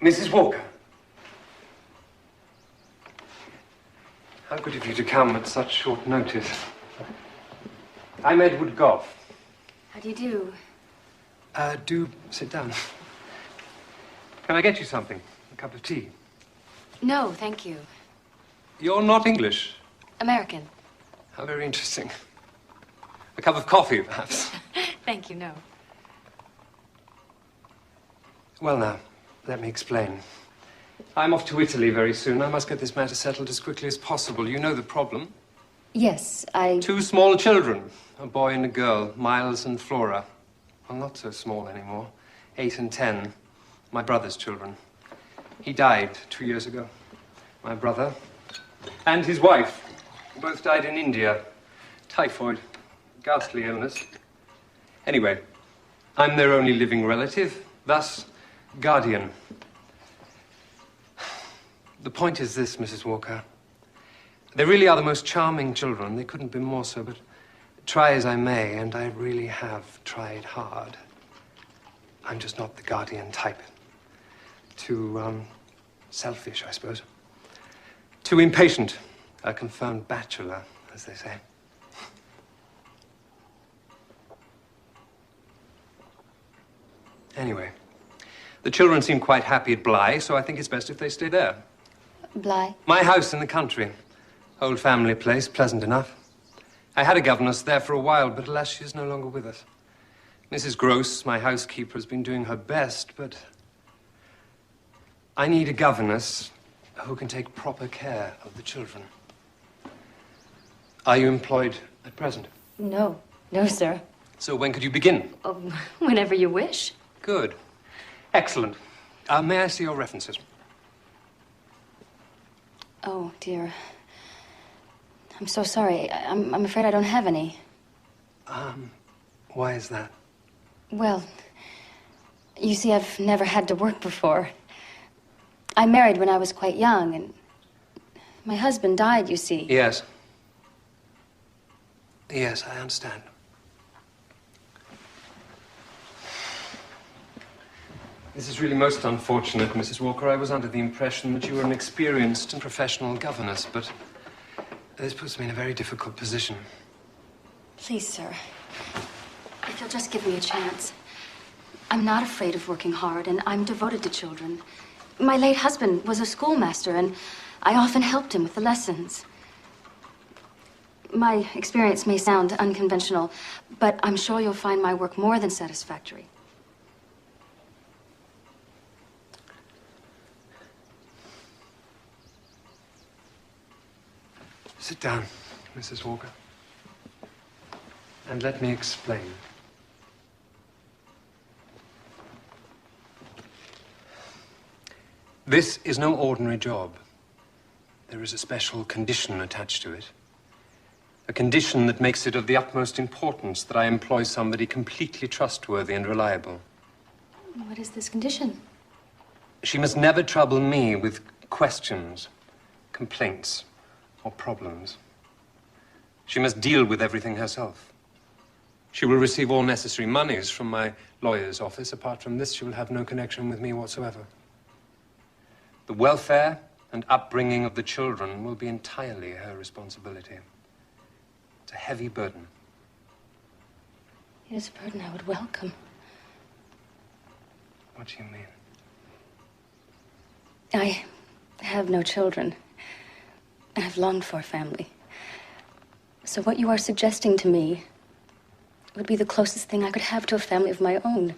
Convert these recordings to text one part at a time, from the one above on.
Mrs. Walker. How good of you to come at such short notice. I'm Edward Goff. How do you do? Do sit down. Can I get you something? A cup of tea? No, thank you. You're not English? American. How very interesting. A cup of coffee, perhaps? Thank you, no. Well, now, let me explain. I'm off to Italy very soon. I must get this matter settled as quickly as possible. You know the problem. Yes, 2 small children, a boy and a girl, Miles and Flora. Well, not so small anymore. 8 and 10. My brother's children. He died 2 years ago. My brother and his wife both died in India. Typhoid. Ghastly illness. Anyway, I'm their only living relative, thus guardian. The point is this, Mrs. Walker. They really are the most charming children. They couldn't be more so, but try as I may, and I really have tried hard. I'm just not the guardian type. Too, selfish, I suppose. Too impatient. A confirmed bachelor, as they say. Anyway, the children seem quite happy at Bly, so I think it's best if they stay there. Bly? My house in the country. Old family place, pleasant enough. I had a governess there for a while, but alas, she is no longer with us. Mrs. Gross, my housekeeper, has been doing her best, but I need a governess who can take proper care of the children. Are you employed at present? No. No, sir. So when could you begin? Whenever you wish. Good. Excellent. May I see your references? Oh, dear. I'm so sorry. I'm afraid I don't have any. Why is that? Well, you see, I've never had to work before. I married when I was quite young, and my husband died, you see. Yes. Yes, I understand. This is really most unfortunate, Mrs. Walker. I was under the impression that you were an experienced and professional governess, but this puts me in a very difficult position. Please, sir, if you'll just give me a chance. I'm not afraid of working hard, and I'm devoted to children. My late husband was a schoolmaster, and I often helped him with the lessons. My experience may sound unconventional, but I'm sure you'll find my work more than satisfactory. Sit down, Mrs. Walker, and let me explain. This is no ordinary job. There is a special condition attached to it. A condition that makes it of the utmost importance that I employ somebody completely trustworthy and reliable. What is this condition? She must never trouble me with questions, complaints, or problems. She must deal with everything herself. She will receive all necessary monies from my lawyer's office. Apart from this, she will have no connection with me whatsoever. The welfare and upbringing of the children will be entirely her responsibility. It's a heavy burden. It is a burden I would welcome. What do you mean? I have no children. I've longed for a family. So what you are suggesting to me would be the closest thing I could have to a family of my own.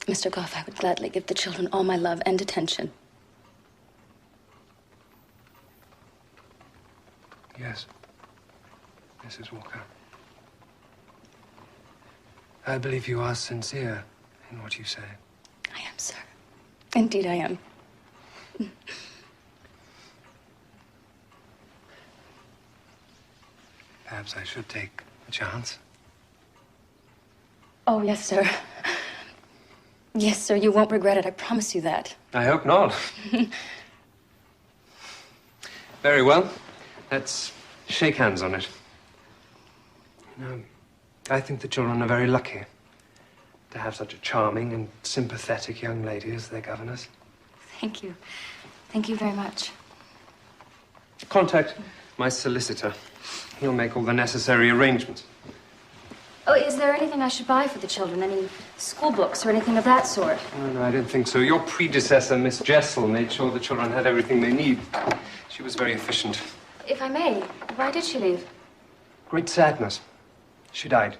Mr. Goff, I would gladly give the children all my love and attention. Yes, Mrs. Walker. I believe you are sincere in what you say. I am, sir. Indeed, I am. Perhaps I should take a chance. Oh, yes, sir. Yes, sir, you won't regret it. I promise you that. I hope not. Very well. Let's shake hands on it. You know, I think the children are very lucky to have such a charming and sympathetic young lady as their governess. Thank you. Thank you very much. Contact my solicitor. He'll make all the necessary arrangements. Oh, is there anything I should buy for the children? Any school books or anything of that sort? No, I don't think so. Your predecessor, Miss Jessel, made sure the children had everything they need. She was very efficient. If I may, why did she leave? Great sadness. She died.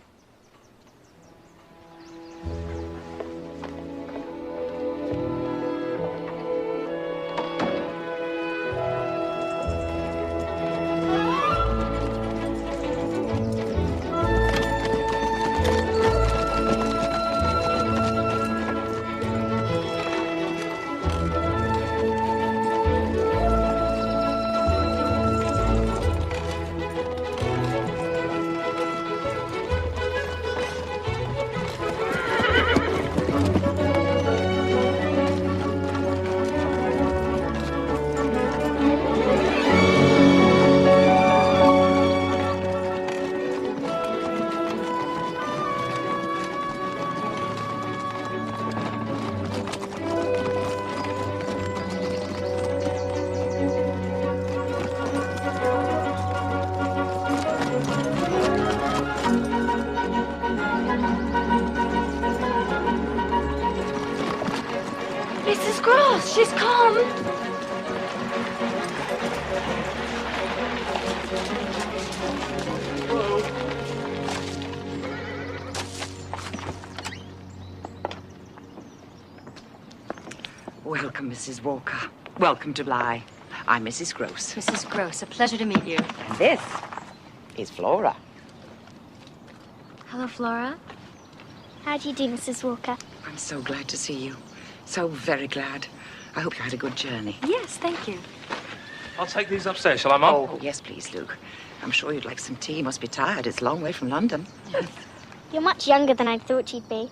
Mrs. Gross, she's come. Welcome, Mrs. Walker. Welcome to Bly. I'm Mrs. Gross. Mrs. Gross, a pleasure to meet you. And this is Flora. Hello, Flora. How do you do, Mrs. Walker? I'm so glad to see you. So very glad. I hope you had a good journey. Yes, thank you. I'll take these upstairs, shall I, Mum? Oh, yes, please, Luke. I'm sure you'd like some tea. You must be tired. It's a long way from London. You're much younger than I thought you'd be.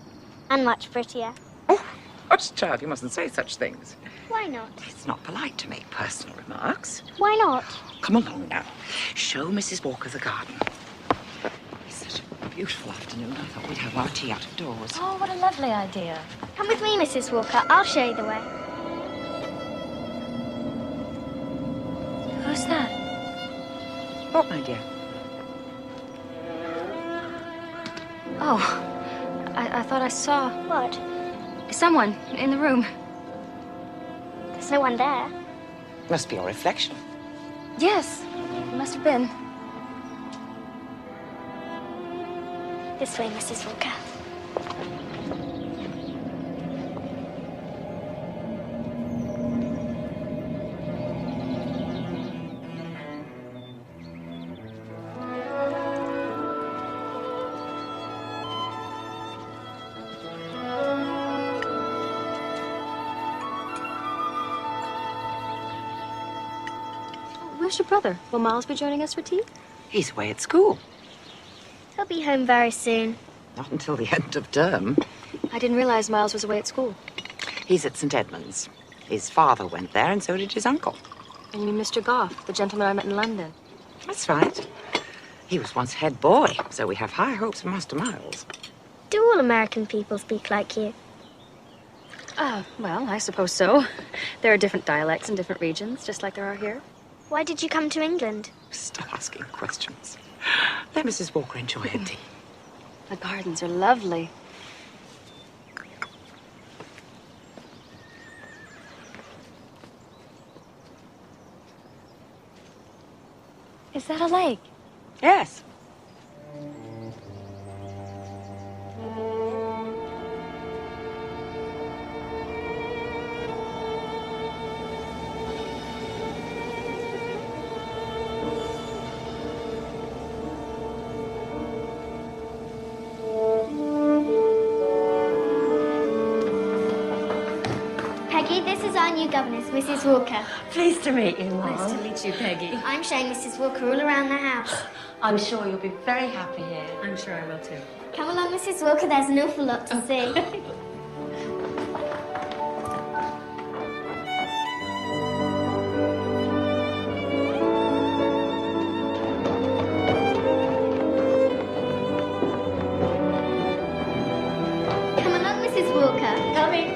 And much prettier. Oh, hush, child, you mustn't say such things. Why not? It's not polite to make personal remarks. Why not? Come along now. Show Mrs. Walker the garden. It's such a beautiful afternoon. I thought we'd have our tea out of doors. Oh, what a lovely idea. Come with me, Mrs. Walker. I'll show you the way. Who's that? What, my dear? Oh, I thought I saw What? someone in the room. There's no one there. Must be your reflection. Yes, it must have been. This way, Mrs. Walker. Where's your brother? Will Miles be joining us for tea? He's away at school. He'll be home very soon. Not until the end of term. I didn't realize Miles was away at school. He's at St. Edmund's. His father went there, and so did his uncle. And you mean Mr. Goff, the gentleman I met in London? That's right. He was once head boy, so we have high hopes of Master Miles. Do all American people speak like you? Well, I suppose so. There are different dialects in different regions, just like there are here. Why did you come to England? Stop asking questions. Let Mrs. Walker enjoy her tea. The gardens are lovely. Is that a lake? Yes. Peggy, this is our new governess, Mrs. Walker. Pleased to meet you, Mom. Nice to meet you, Peggy. I'm showing Mrs. Walker all around the house. I'm sure you'll be very happy here. I'm sure I will too. Come along, Mrs. Walker. There's an awful lot to see. Come along, Mrs. Walker. Coming.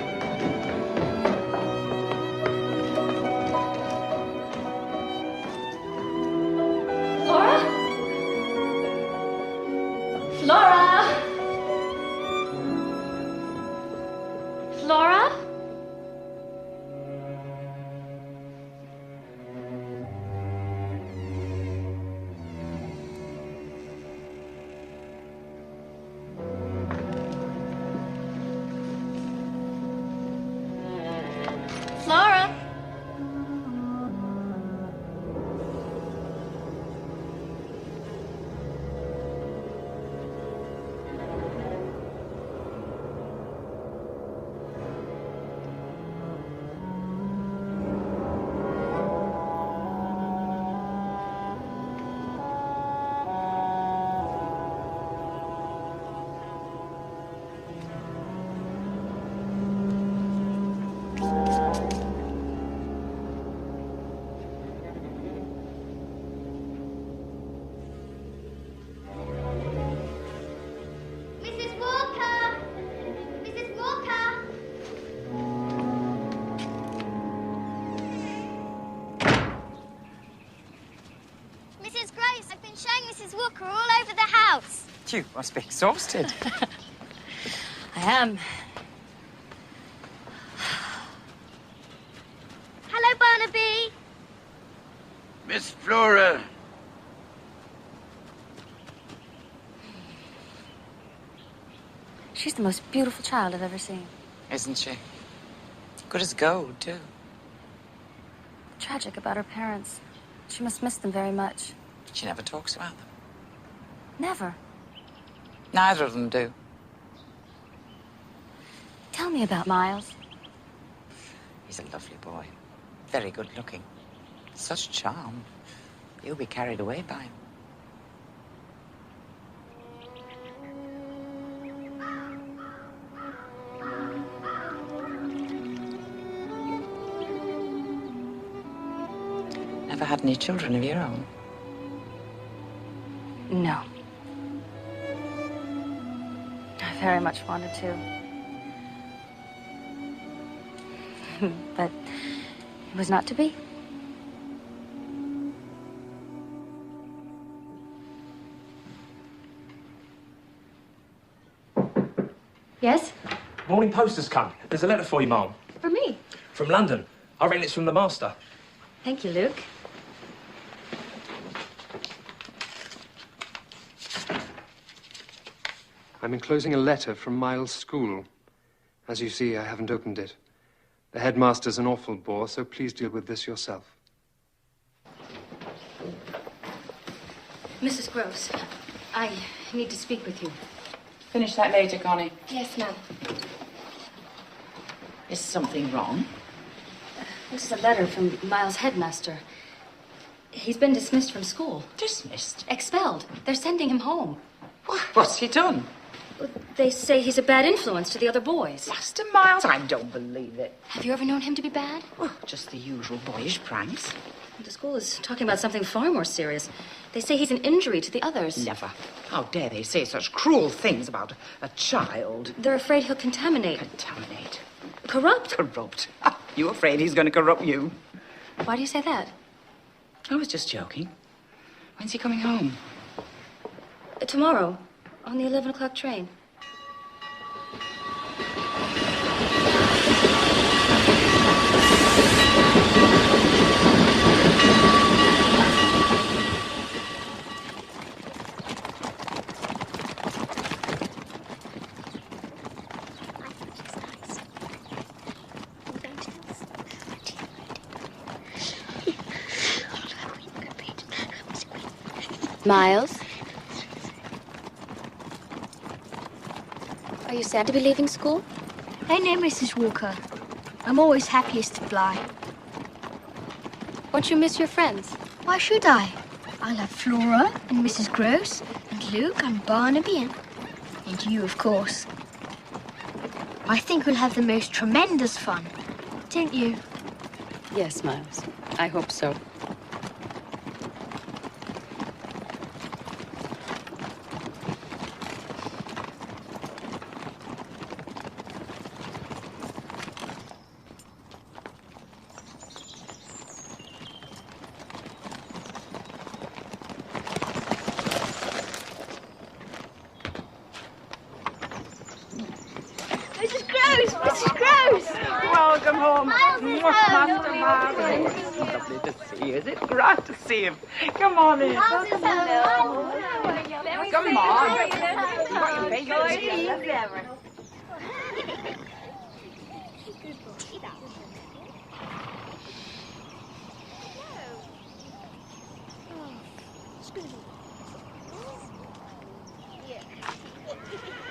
Walker all over the house. You must be exhausted. I am. Hello, Barnaby. Miss Flora. She's the most beautiful child I've ever seen. Isn't she? Good as gold, too. Tragic about her parents. She must miss them very much. She never talks about them. Never. Neither of them do. Tell me about Miles. He's a lovely boy. Very good looking. Such charm. You'll be carried away by him. Never had any children of your own? No. I very much wanted to. But it was not to be. Yes? Morning post has come. There's a letter for you, Mum. For me. From London. I reckon it's from the master. Thank you, Luke. I'm enclosing a letter from Miles' school. As you see, I haven't opened it. The headmaster's an awful bore, so please deal with this yourself. Mrs. Gross, I need to speak with you. Finish that later, Connie. Yes, ma'am. Is something wrong? This is a letter from Miles' headmaster. He's been dismissed from school. Dismissed? Expelled. They're sending him home. What's he done? They say he's a bad influence to the other boys. Master Miles? I don't believe it. Have you ever known him to be bad? Oh, just the usual boyish pranks. The school is talking about something far more serious. They say he's an injury to the others. Never. How dare they say such cruel things about a child? They're afraid he'll contaminate. Contaminate. Corrupt. Corrupt. Ah, you afraid he's going to corrupt you? Why do you say that? I was just joking. When's he coming home? Tomorrow, on the 11 o'clock train. Miles? Are you sad to be leaving school? Hey, no, Mrs. Walker. I'm always happiest to fly. Won't you miss your friends? Why should I? I'll have Flora and Mrs. Gross and Luke and Barnaby and you, of course. I think we'll have the most tremendous fun, don't you? Yes, Miles. I hope so. Mrs. Gross! Mrs. Gross! Welcome home. Miles is home. Master Miles. Lovely to see you. Is it great to see him? Come on in. Miles is home. Come on. You got your baby.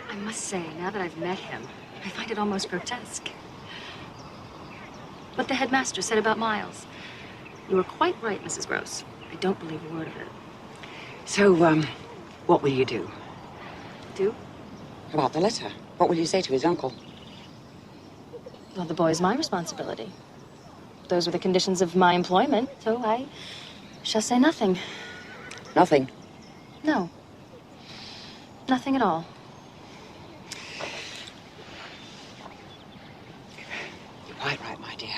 I must say, now that I've met him, I find it almost grotesque. What the headmaster said about Miles. You were quite right, Mrs. Gross. I don't believe a word of it. So, what will you do? Do? About the letter. What will you say to his uncle? Well, the boy's my responsibility. Those were the conditions of my employment, so I shall say nothing. Nothing. No. Nothing at all. You're quite right, my dear.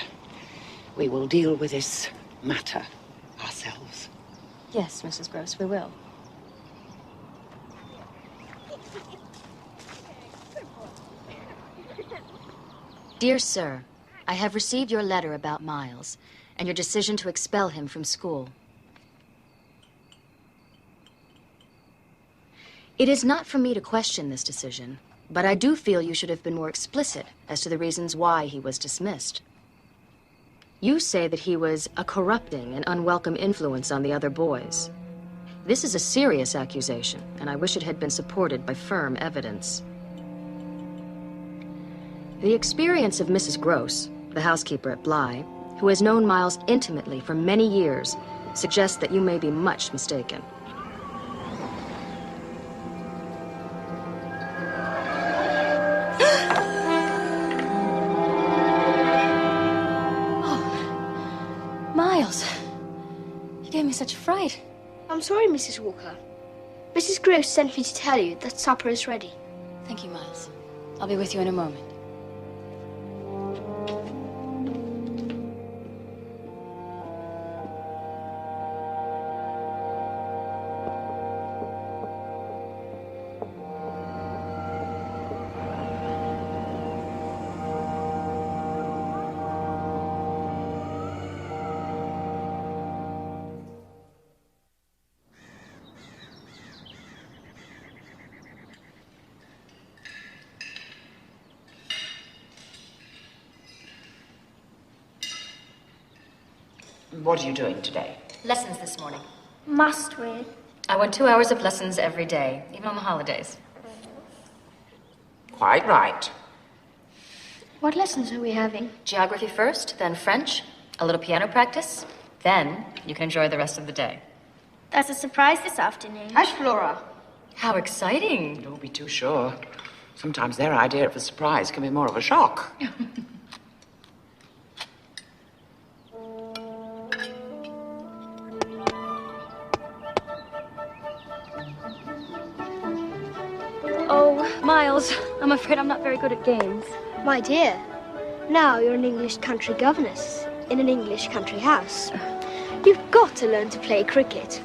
We will deal with this matter ourselves. Yes, Mrs. Gross, we will. Dear Sir, I have received your letter about Miles and your decision to expel him from school. It is not for me to question this decision, but I do feel you should have been more explicit as to the reasons why he was dismissed. You say that he was a corrupting and unwelcome influence on the other boys. This is a serious accusation, and I wish it had been supported by firm evidence. The experience of Mrs. Gross, the housekeeper at Bly, who has known Miles intimately for many years, suggests that you may be much mistaken. Miles, you gave me such a fright. I'm sorry, Mrs. Walker. Mrs. Gross sent me to tell you that supper is ready. Thank you, Miles. I'll be with you in a moment. What are you doing today? Lessons this morning. Must we? I want 2 hours of lessons every day, even on the holidays. Quite right. What lessons are we having? Geography first, then French, a little piano practice. Then you can enjoy the rest of the day. There's a surprise this afternoon. Hush, Flora. How exciting! Don't be too sure. Sometimes their idea of a surprise can be more of a shock. Oh, Miles, I'm afraid I'm not very good at games. My dear, now you're an English country governess in an English country house. You've got to learn to play cricket.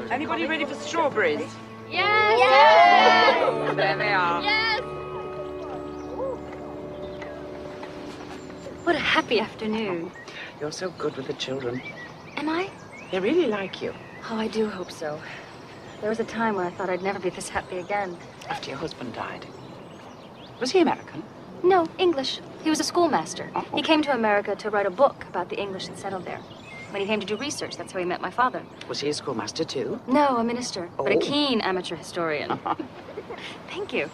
Anybody ready for strawberries? Yes! Yes! There they are. Yes! What a happy afternoon. You're so good with the children. Am I? They really like you. Oh, I do hope so. There was a time when I thought I'd never be this happy again. After your husband died. Was he American? No, English. He was a schoolmaster. Oh. He came to America to write a book about the English that settled there. When he came to do research, that's how he met my father. Was he a schoolmaster too? No, a minister, but a Oh. keen amateur historian. Thank you.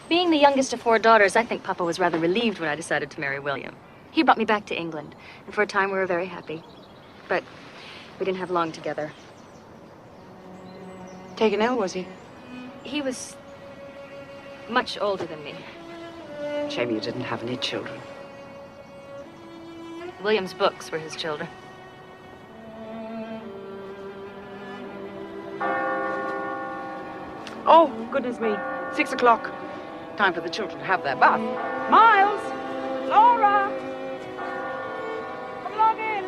Being the youngest of 4 daughters, I think Papa was rather relieved when I decided to marry William. He brought me back to England, and for a time we were very happy. But we didn't have long together. Taken ill, was he? He was much older than me. Shame you didn't have any children. William's books were his children. Oh, goodness me. 6 o'clock. Time for the children to have their bath. Miles! Laura! Come along in.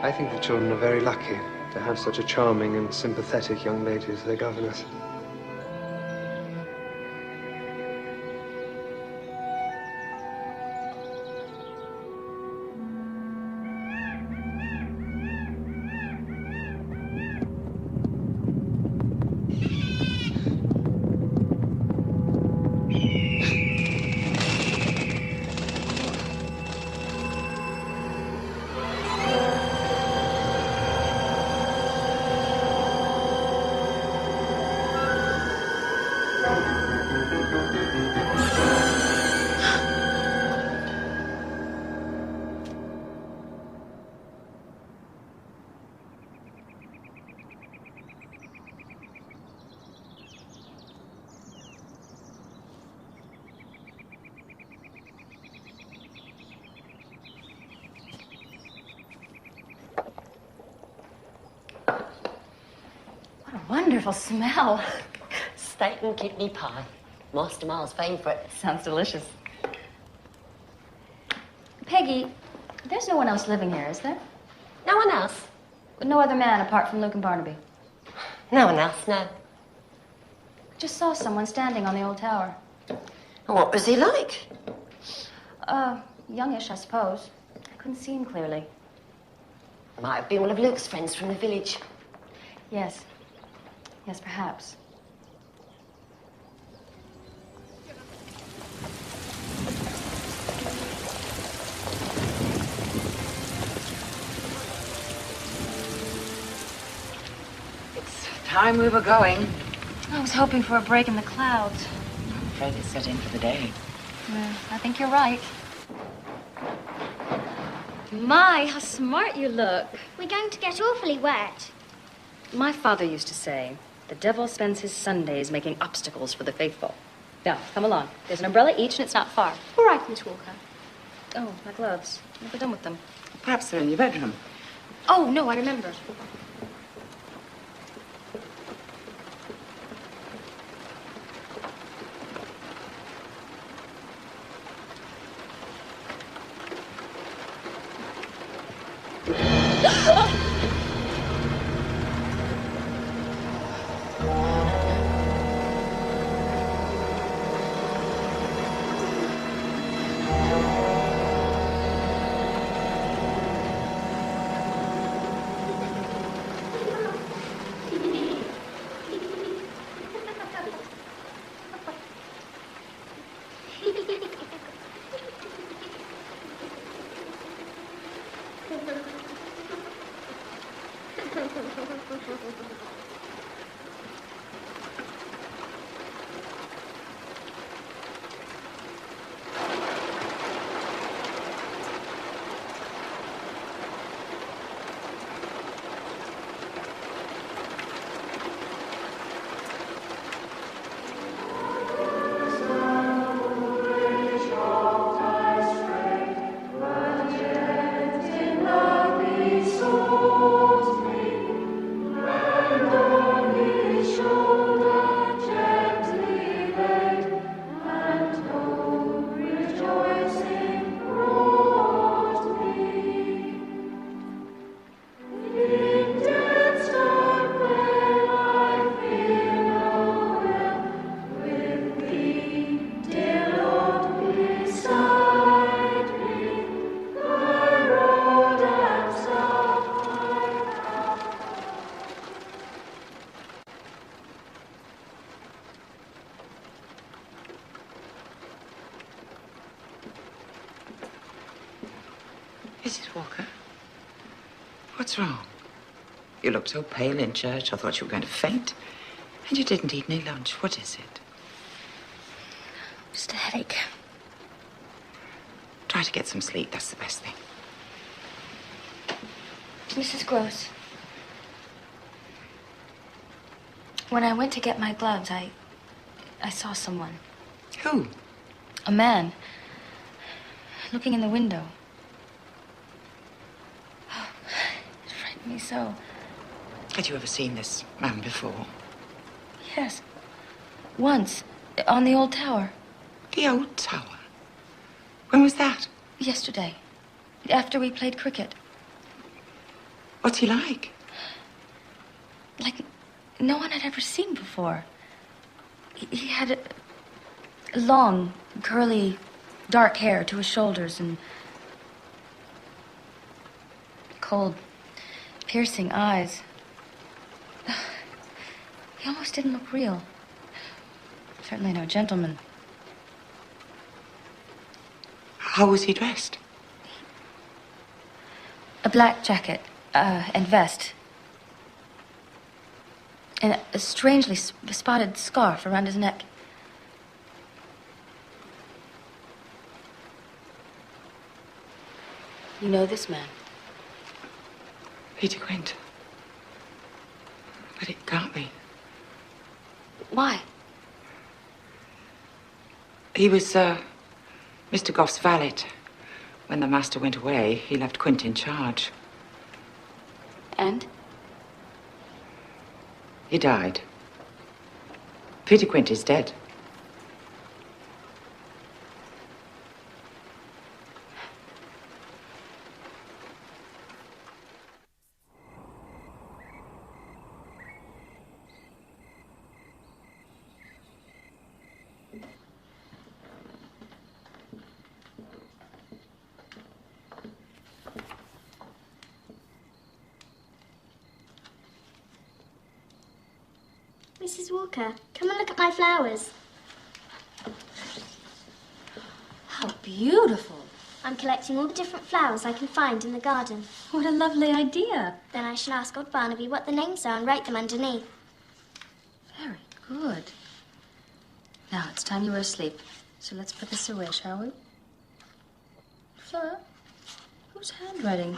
I think the children are very lucky to have such a charming and sympathetic young lady as their governess. Wonderful smell. Steak and kidney pie. Master Miles' favourite. Sounds delicious. Peggy, there's no one else living here, is there? No one else? No other man apart from Luke and Barnaby? No one else, no. Just saw someone standing on the old tower. What was he like? Youngish, I suppose. I couldn't see him clearly. Might have been one of Luke's friends from the village. Yes. Yes, perhaps. It's time we were going. I was hoping for a break in the clouds. I'm afraid it's set in for the day. Yeah, I think you're right. My, how smart you look. We're going to get awfully wet. My father used to say, the devil spends his Sundays making obstacles for the faithful. Now, come along. There's an umbrella each and it's not far. All right, Miss Walker. Oh, my gloves. Never done with them. Perhaps they're in your bedroom. Oh, no, I remember. Mrs. Walker, what's wrong? You looked so pale in church, I thought you were going to faint. And you didn't eat any lunch. What is it? Just a headache. Try to get some sleep. That's the best thing. Mrs. Gross. When I went to get my gloves, I saw someone. Who? A man. Looking in the window. Oh, it frightened me so. Had you ever seen this man before? Yes. Once. On the old tower. The old tower? When was that? Yesterday. After we played cricket. What's he like? Like no one had ever seen before. He had long, curly, dark hair to his shoulders and cold, piercing eyes. He almost didn't look real. Certainly no gentleman. How was he dressed? A black jacket and vest. And a strangely spotted scarf around his neck. You know this man? Peter Quint. But it can't be. Why? He was, Mr. Goff's valet. When the master went away, he left Quint in charge. And? He died. Peter Quint is dead. Mrs. Walker, come and look at my flowers. How beautiful. I'm collecting all the different flowers I can find in the garden. What a lovely idea. Then I shall ask old Barnaby what the names are and write them underneath. Very good. Now, it's time you were asleep. So let's put this away, shall we? Flora, whose handwriting?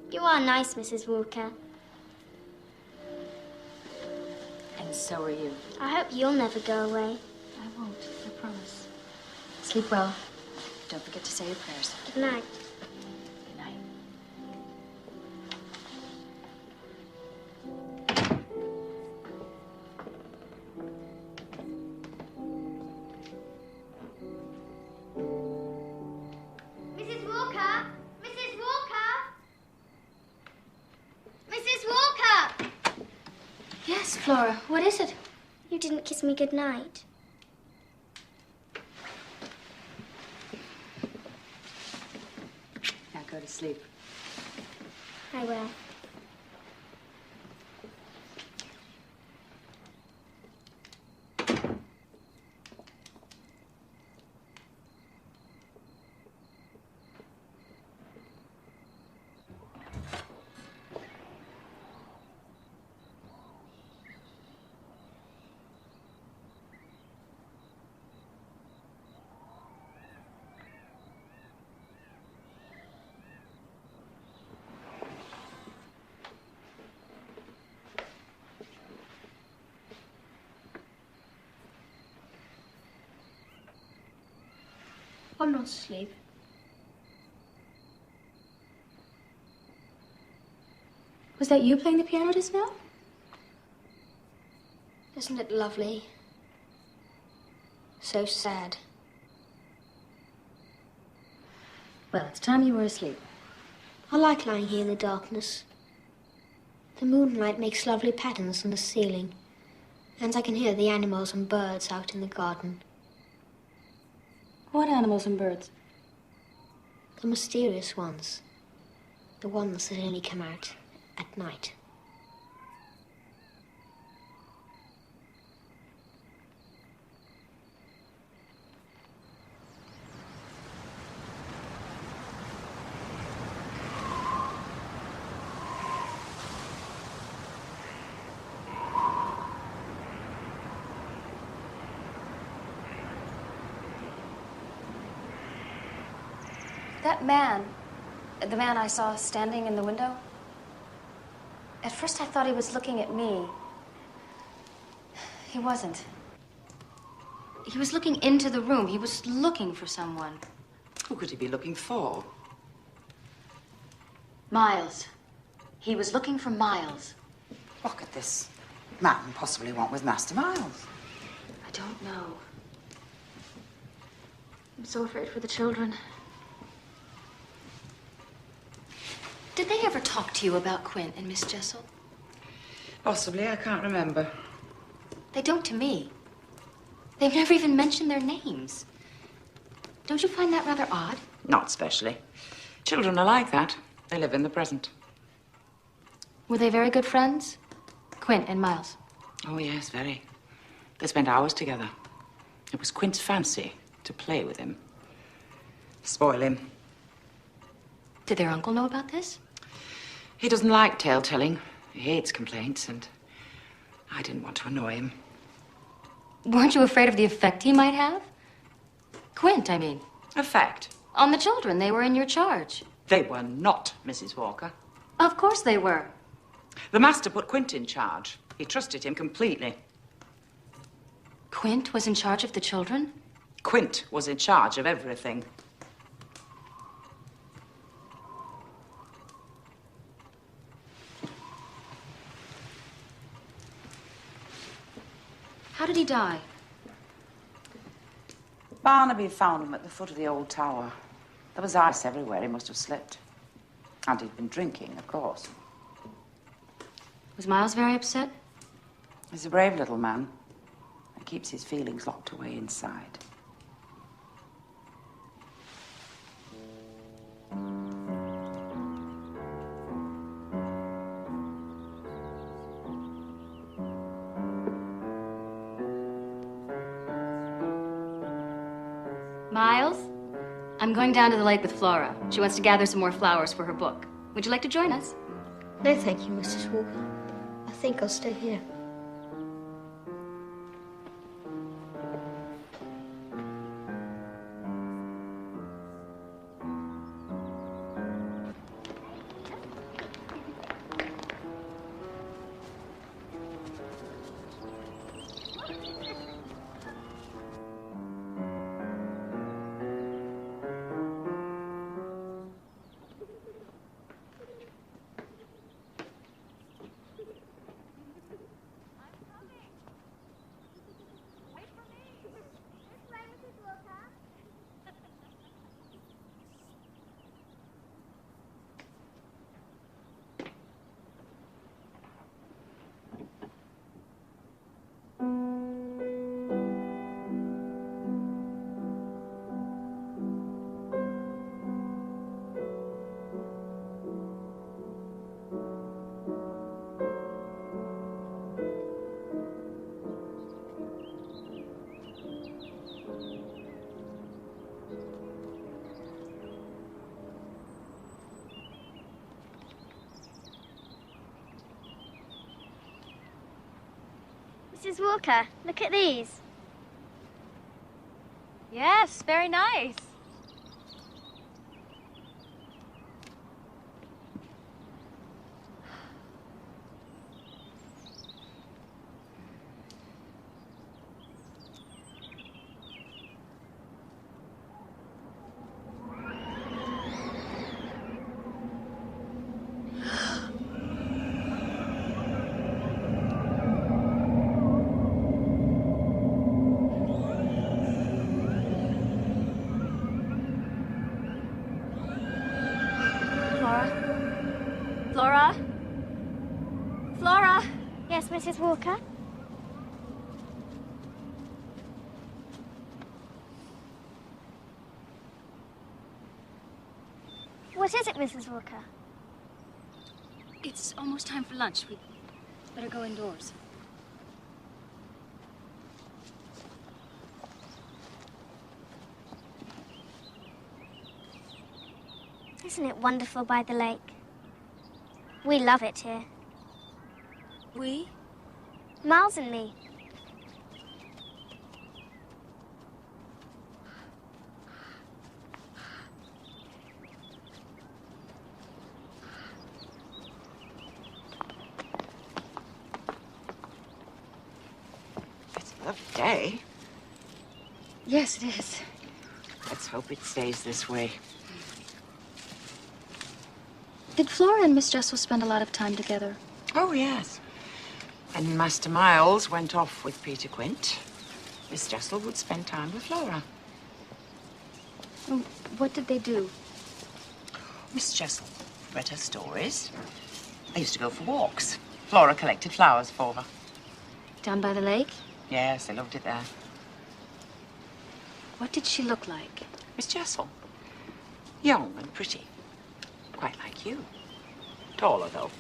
You are nice, Mrs. Walker. And so are you. I hope you'll never go away. I won't, I promise. Sleep well. Don't forget to say your prayers. Good night. Good night. Mrs. Walker! Mrs. Walker! Mrs. Walker! Yes, Flora, what is it? You didn't kiss me good night. Now go to sleep. I will. I'm not asleep. Was that you playing the piano just now? Isn't it lovely? So sad. Well, it's time you were asleep. I like lying here in the darkness. The moonlight makes lovely patterns on the ceiling, and I can hear the animals and birds out in the garden. What animals and birds? The mysterious ones. The ones that only come out at night. That man, the man I saw standing in the window, at first I thought he was looking at me. He wasn't. He was looking into the room. He was looking for someone. Who could he be looking for? Miles. He was looking for Miles. What could this man possibly want with Master Miles? I don't know. I'm so afraid for the children. Did they ever talk to you about Quint and Miss Jessel? Possibly, I can't remember. They don't to me. They've never even mentioned their names. Don't you find that rather odd? Not especially. Children are like that. They live in the present. Were they very good friends? Quint and Miles. Oh, yes, very. They spent hours together. It was Quint's fancy to play with him. Spoil him. Did their uncle know about this? He doesn't like tale-telling. He hates complaints, and I didn't want to annoy him. Weren't you afraid of the effect he might have? Quint, I mean. Effect? On the children. They were in your charge. They were not, Mrs. Walker. Of course they were. The master put Quint in charge. He trusted him completely. Quint was in charge of the children? Quint was in charge of everything. How did he die? Barnaby found him at the foot of the old tower. There was ice everywhere. He must have slipped. And he'd been drinking, of course. Was Miles very upset? He's a brave little man and keeps his feelings locked away inside. Miles, I'm going down to the lake with Flora. She wants to gather some more flowers for her book. Would you like to join us? No, thank you, Mrs. Walker. I think I'll stay here. Mrs. Walker, look at these. Yes, very nice. Flora? Flora? Yes, Mrs. Walker? What is it, Mrs. Walker? It's almost time for lunch. We'd better go indoors. Isn't it wonderful by the lake? We love it here. We? Miles and me. It's a lovely day. Yes, it is. Let's hope it stays this way. Did Flora and Miss Jessel spend a lot of time together? Oh, yes. And Master Miles went off with Peter Quint. Miss Jessel would spend time with Flora. Oh, what did they do? Miss Jessel read her stories. They used to go for walks. Flora collected flowers for her. Down by the lake? Yes, they loved it there. What did she look like? Miss Jessel. Young and pretty. Quite like you. Taller, though.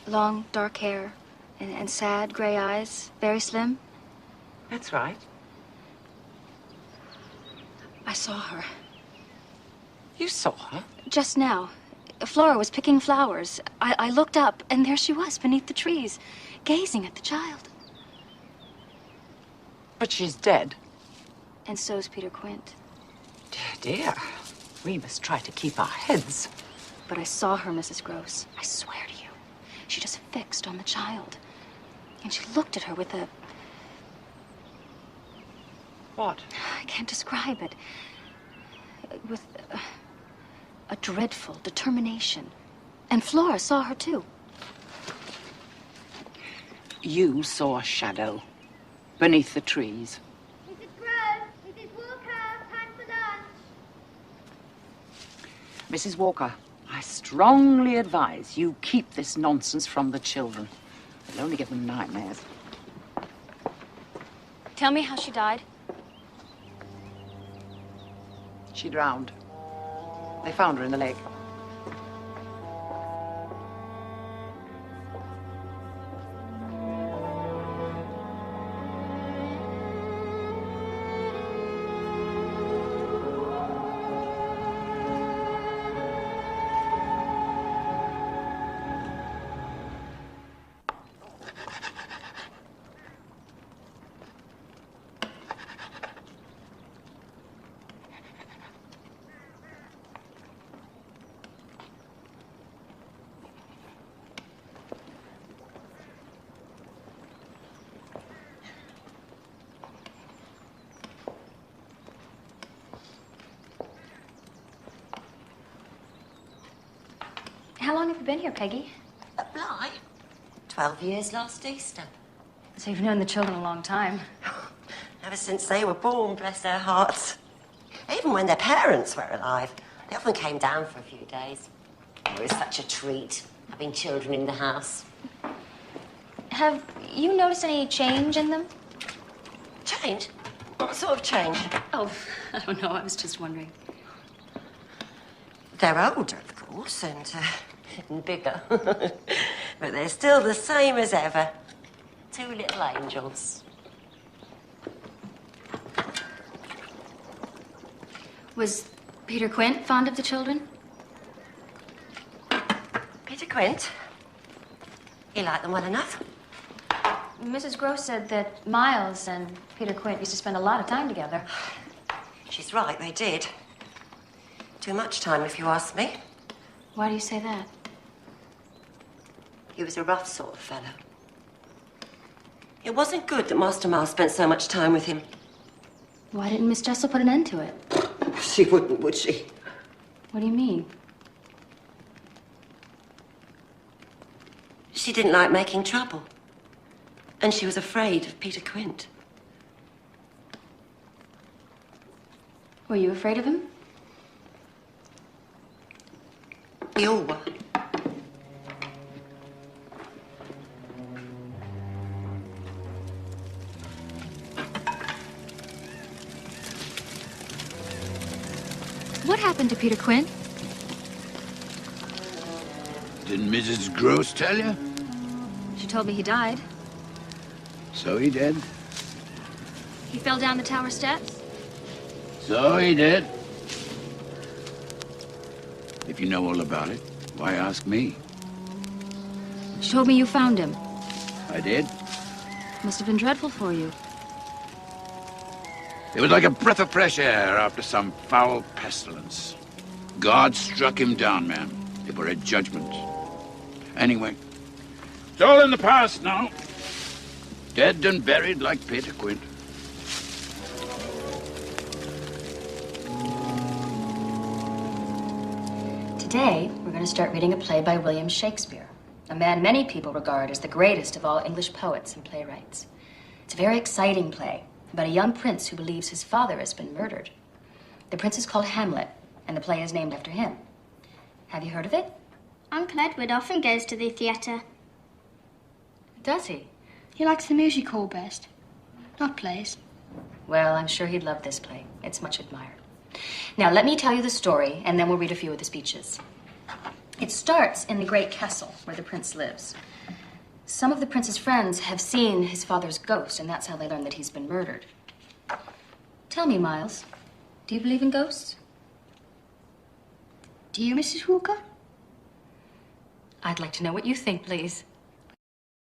Long, dark hair and sad gray eyes, very slim. That's right. I saw her. You saw her? Just now. Flora was picking flowers. I looked up, and there she was beneath the trees, gazing at the child. But she's dead. And so's Peter Quint. Dear. We must try to keep our heads. But I saw her, Mrs. Gross. I swear to you. She just fixed on the child. And she looked at her with a... What? I can't describe it. With a dreadful determination. And Flora saw her, too. You saw a shadow beneath the trees. Mrs. Gross, Mrs. Walker, time for lunch. Mrs. Walker, I strongly advise you keep this nonsense from the children. It'll only give them nightmares. Tell me how she died. She drowned. They found her in the lake. How long have you been here, Peggy? At Bly? 12 years last Easter. So you've known the children a long time. Ever since they were born, bless their hearts. Even when their parents were alive, they often came down for a few days. It was such a treat, having children in the house. Have you noticed any change in them? Change? What sort of change? Oh, I don't know. I was just wondering. They're older, of course, and bigger. But they're still the same as ever. Two little angels. Was Peter Quint fond of the children? Peter Quint? He liked them well enough. Mrs. Gross said that Miles and Peter Quint used to spend a lot of time together. She's right, they did. Too much time, if you ask me. Why do you say that? He was a rough sort of fellow. It wasn't good that Master Miles spent so much time with him. Why didn't Miss Jessel put an end to it? She wouldn't, would she? What do you mean? She didn't like making trouble. And she was afraid of Peter Quint. Were you afraid of him? We all were. What happened to Peter Quint? Didn't Mrs. Gross tell you? She told me he died. So he did. He fell down the tower steps? So he did. If you know all about it, why ask me? She told me you found him. I did. Must have been dreadful for you. It was like a breath of fresh air after some foul pestilence. God struck him down, ma'am. It were a judgment. Anyway, it's all in the past now. Dead and buried like Peter Quint. Today, we're going to start reading a play by William Shakespeare, a man many people regard as the greatest of all English poets and playwrights. It's a very exciting play about a young prince who believes his father has been murdered. The prince is called Hamlet, and the play is named after him. Have you heard of it? Uncle Edward often goes to the theatre. Does he? He likes the music hall best, not plays. Well, I'm sure he'd love this play. It's much admired. Now, let me tell you the story, and then we'll read a few of the speeches. It starts in the great castle where the prince lives. Some of the prince's friends have seen his father's ghost, and that's how they learn that he's been murdered. Tell me, Miles, do you believe in ghosts? Do you, Mrs. Walker? I'd like to know what you think, please.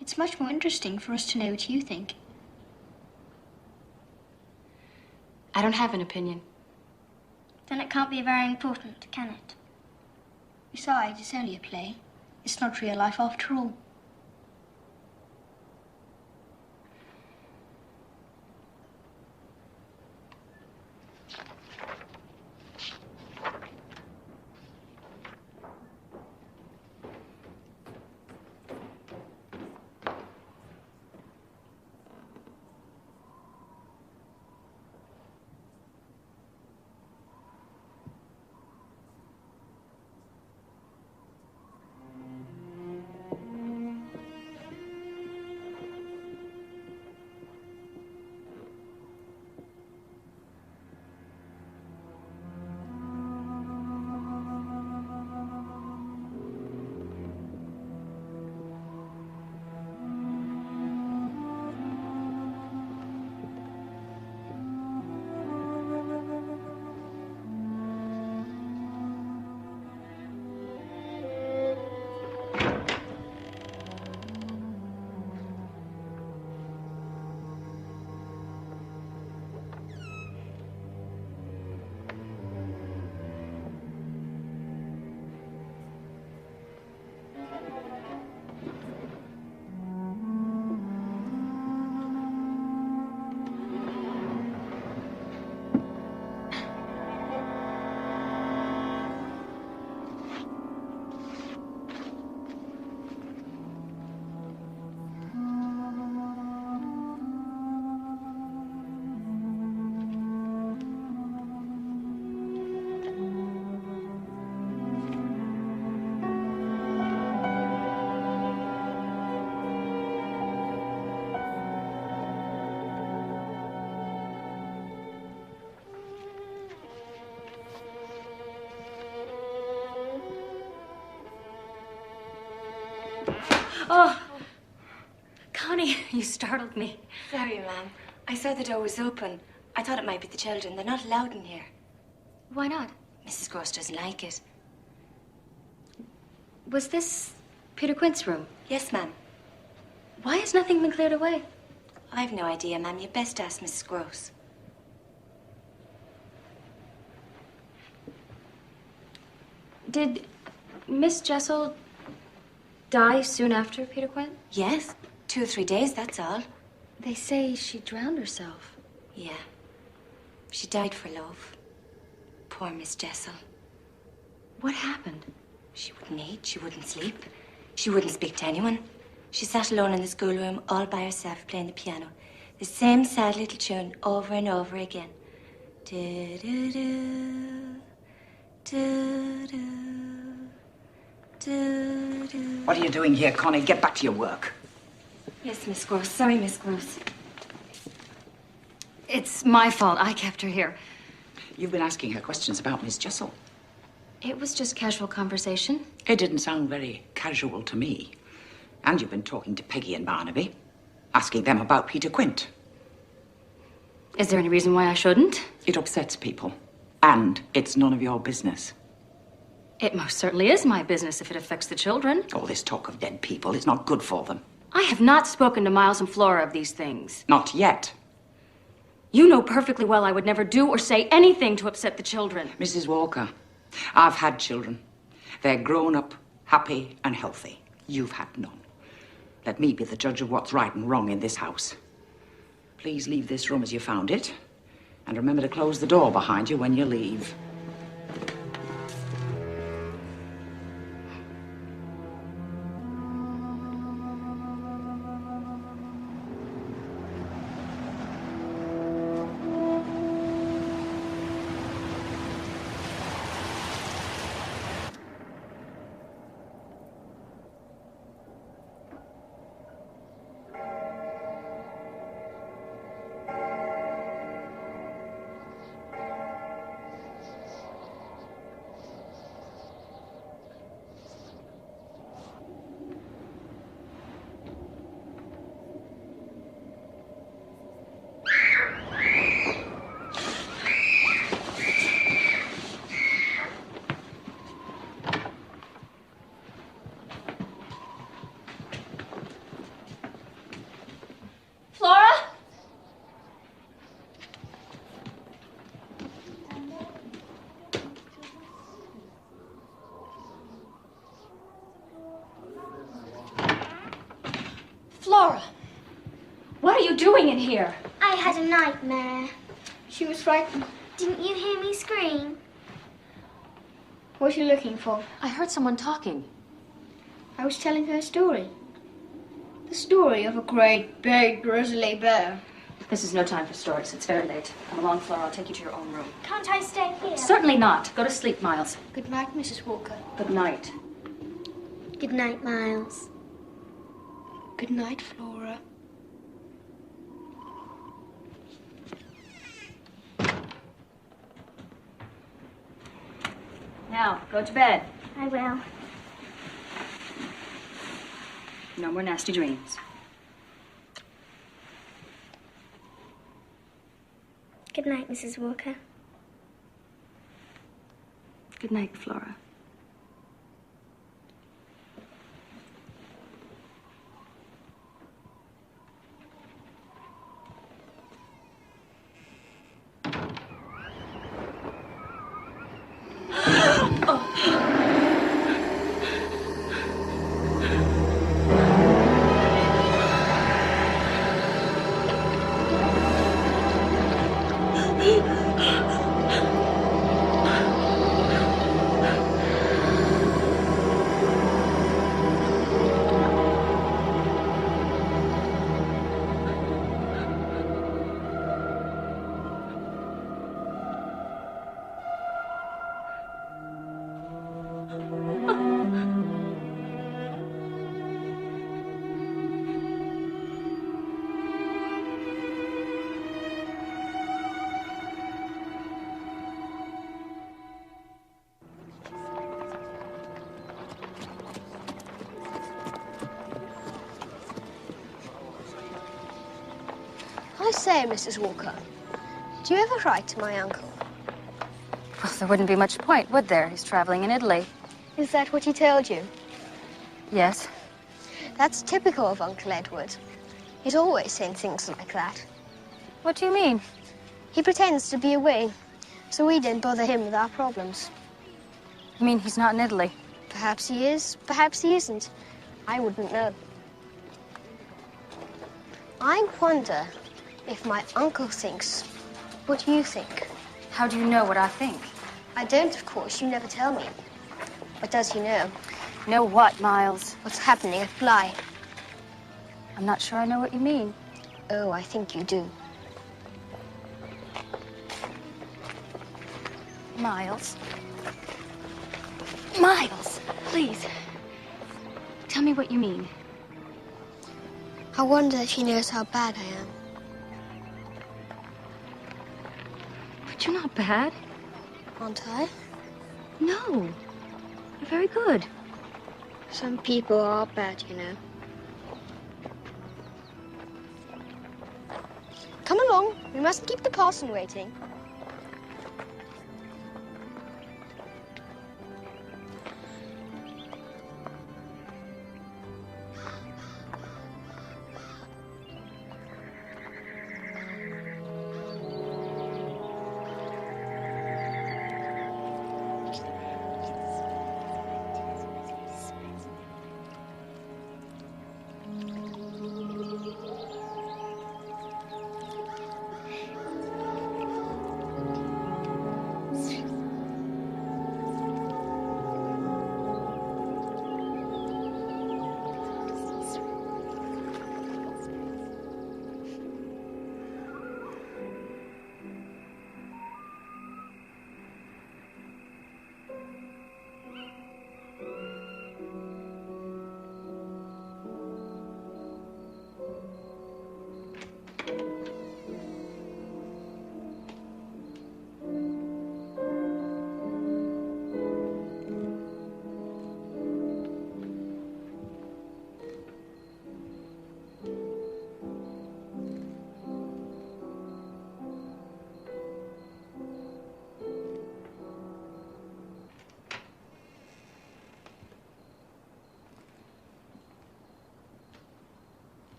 It's much more interesting for us to know what you think. I don't have an opinion. Then it can't be very important, can it? Besides, it's only a play. It's not real life after all. Oh, Connie, you startled me. Sorry, ma'am. I saw the door was open. I thought it might be the children. They're not allowed in here. Why not? Mrs. Gross doesn't like it. Was this Peter Quint's room? Yes, ma'am. Why has nothing been cleared away? I've no idea, ma'am. You best ask Mrs. Gross. Did Miss Jessel die soon after Peter Quint? Yes. 2 or 3 days, that's all. They say she drowned herself. Yeah. She died for love. Poor Miss Jessel. What happened? She wouldn't eat. She wouldn't sleep. She wouldn't speak to anyone. She sat alone in the schoolroom all by herself playing the piano. The same sad little tune over and over again. Do-do-do, do-do, do-do. What are you doing here, Connie? Get back to your work. Yes, Miss Gross. Sorry, Miss Gross. It's my fault. I kept her here. You've been asking her questions about Miss Jessel. It was just casual conversation. It didn't sound very casual to me. And you've been talking to Peggy and Barnaby, asking them about Peter Quint. Is there any reason why I shouldn't? It upsets people. And it's none of your business. It most certainly is my business if it affects the children. All this talk of dead people is not good for them. I have not spoken to Miles and Flora of these things. Not yet. You know perfectly well I would never do or say anything to upset the children. Mrs. Walker, I've had children. They're grown up, happy and healthy. You've had none. Let me be the judge of what's right and wrong in this house. Please leave this room as you found it. And remember to close the door behind you when you leave. Flora, what are you doing in here? I had a nightmare. She was frightened. Didn't you hear me scream? What are you looking for? I heard someone talking. I was telling her a story. The story of a great, big, grizzly bear. This is no time for stories. It's very late. Come along, Flora. I'll take you to your own room. Can't I stay here? Certainly not. Go to sleep, Miles. Good night, Mrs. Walker. Good night. Good night, Miles. Good night, Flora. Now, go to bed. I will. No more nasty dreams. Good night, Mrs. Walker. Good night, Flora. I say, Mrs. Walker, do you ever write to my uncle? Well, there wouldn't be much point, would there? He's traveling in Italy. Is that what he told you? Yes. That's typical of Uncle Edward. He'd always say things like that. What do you mean? He pretends to be away, so we don't bother him with our problems. You mean he's not in Italy? Perhaps he is, perhaps he isn't. I wouldn't know. I wonder if my uncle thinks what you think. How do you know what I think? I don't, of course. You never tell me. But does he know? Know what, Miles? What's happening at Bly? I'm not sure I know what you mean. Oh, I think you do. Miles. Miles, please. Tell me what you mean. I wonder if he knows how bad I am. But you're not bad. Aren't I? No. You're very good. Some people are bad, you know. Come along. We mustn't keep the parson waiting.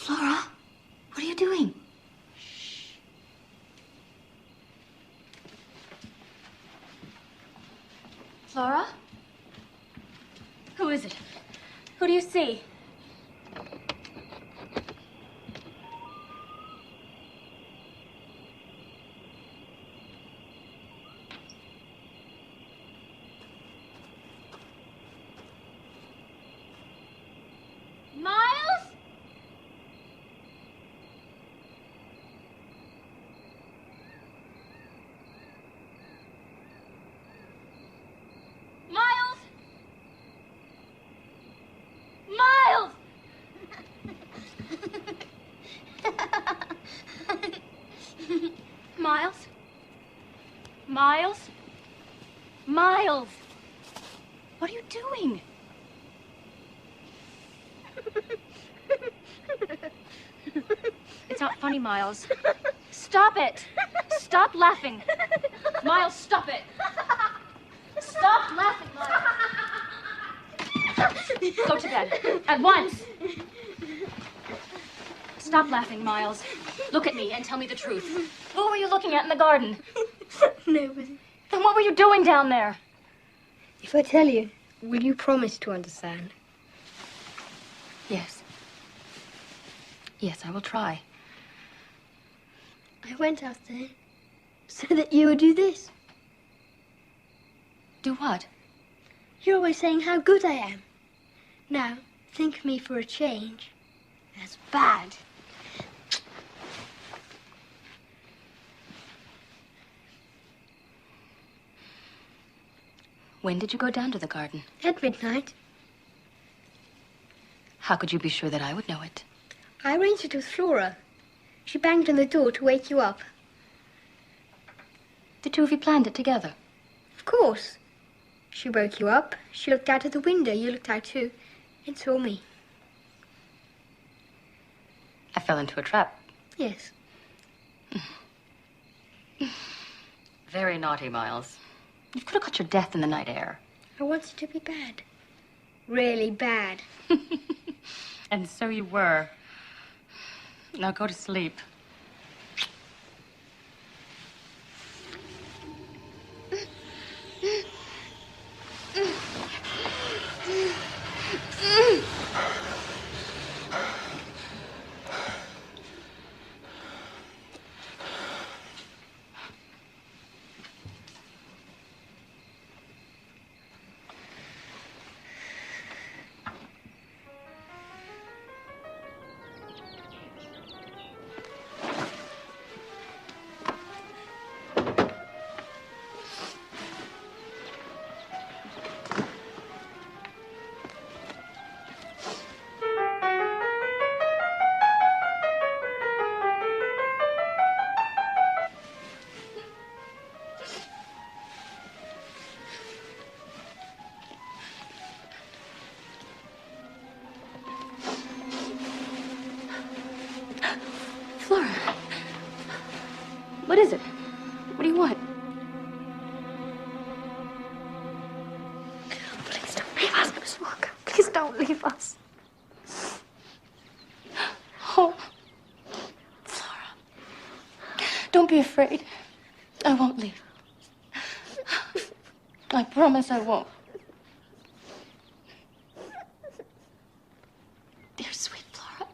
Flora, what are you doing? Flora? Who is it? Who do you see? Miles? Miles? Miles! Miles? Miles? Miles! What are you doing? It's not funny, Miles. Stop it! Stop laughing! Miles, stop it! Stop laughing, Miles! Go to bed. At once! Stop laughing, Miles. Look at me and tell me the truth. Who were you looking at in the garden? Nobody. Then what were you doing down there? If I tell you, will you promise to understand? Yes. Yes, I will try. I went out there so that you would do this. Do what? You're always saying how good I am. Now, think of me for a change as bad. When did you go down to the garden? At midnight. How could you be sure that I would know it? I arranged it with Flora. She banged on the door to wake you up. The two of you planned it together. Of course. She woke you up. She looked out of the window. You looked out too. And saw me. I fell into a trap. Yes. Very naughty, Miles. You could have got your death in the night air. I wanted to be bad. Really bad. And so you were. Now go to sleep. Flora. What is it? What do you want? Please don't leave us, Miss Walker. Please don't leave us. Oh. Flora. Don't be afraid. I won't leave. I promise I won't. Dear sweet Flora.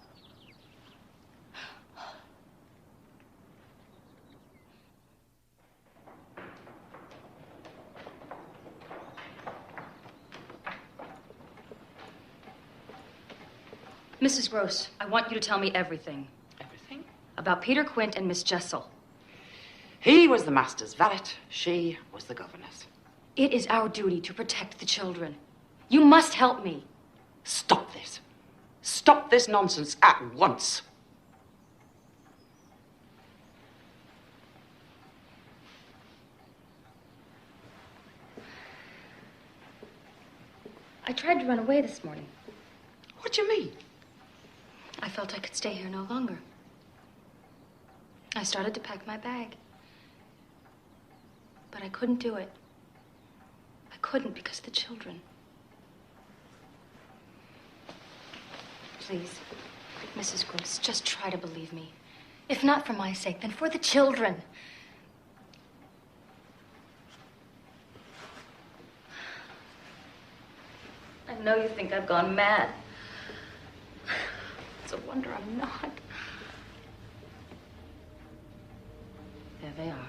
Mrs. Gross, I want you to tell me everything. Everything? About Peter Quint and Miss Jessel. He was the master's valet. She was the governess. It is our duty to protect the children. You must help me. Stop this. Stop this nonsense at once. I tried to run away this morning. What do you mean? I felt I could stay here no longer. I started to pack my bag. But I couldn't do it. I couldn't because of the children. Please, Mrs. Gross, just try to believe me. If not for my sake, then for the children. I know you think I've gone mad. It's a wonder I'm not. There they are.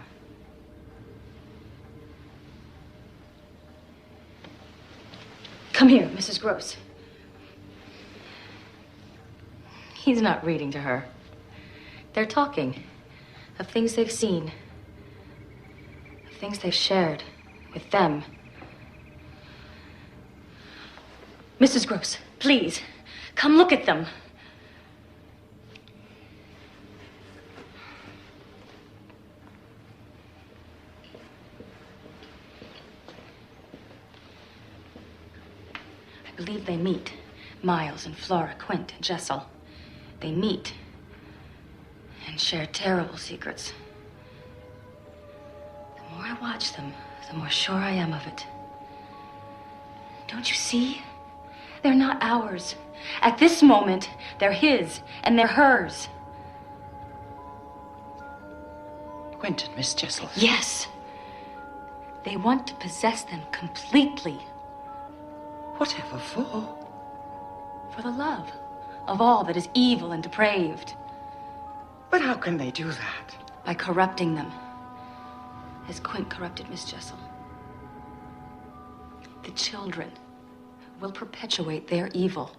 Come here, Mrs. Gross. He's not reading to her. They're talking of things they've seen, of things they've shared with them. Mrs. Gross, please, come look at them. I believe they meet, Miles and Flora, Quint and Jessel. They meet and share terrible secrets. The more I watch them, the more sure I am of it. Don't you see? They're not ours. At this moment, they're his and they're hers. Quint and Miss Jessel? Yes. They want to possess them completely. Whatever for? For the love of all that is evil and depraved. But how can they do that? By corrupting them, as Quint corrupted Miss Jessel. The children will perpetuate their evil.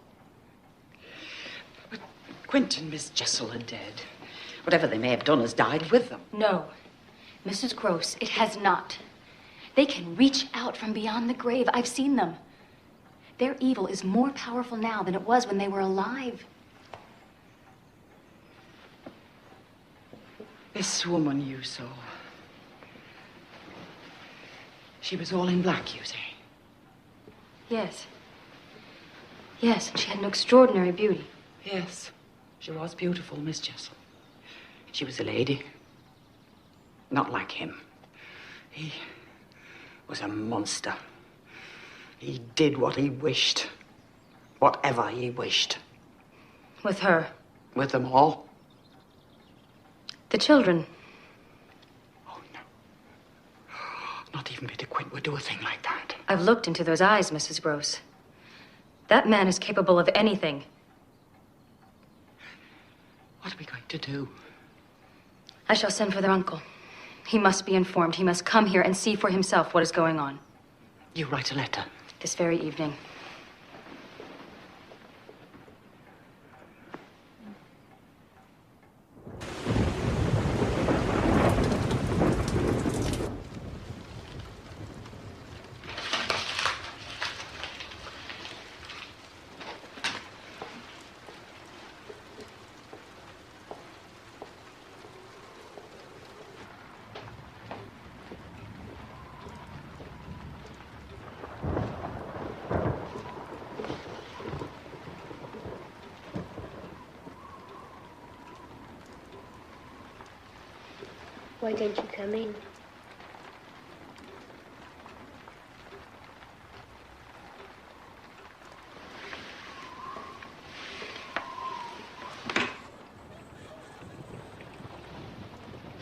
But Quint and Miss Jessel are dead. Whatever they may have done has died with them. No, Mrs. Gross, it has not. They can reach out from beyond the grave. I've seen them. Their evil is more powerful now than it was when they were alive. This woman you saw. She was all in black, you say? Yes. Yes, and she had an extraordinary beauty. Yes, she was beautiful, Miss Jessel. She was a lady. Not like him. He was a monster. He did what he wished. Whatever he wished. With her? With them all. The children. Oh, no. Not even Peter Quint would do a thing like that. I've looked into those eyes, Mrs. Gross. That man is capable of anything. What are we going to do? I shall send for their uncle. He must be informed. He must come here and see for himself what is going on. You write a letter? This very evening. Why don't you come in?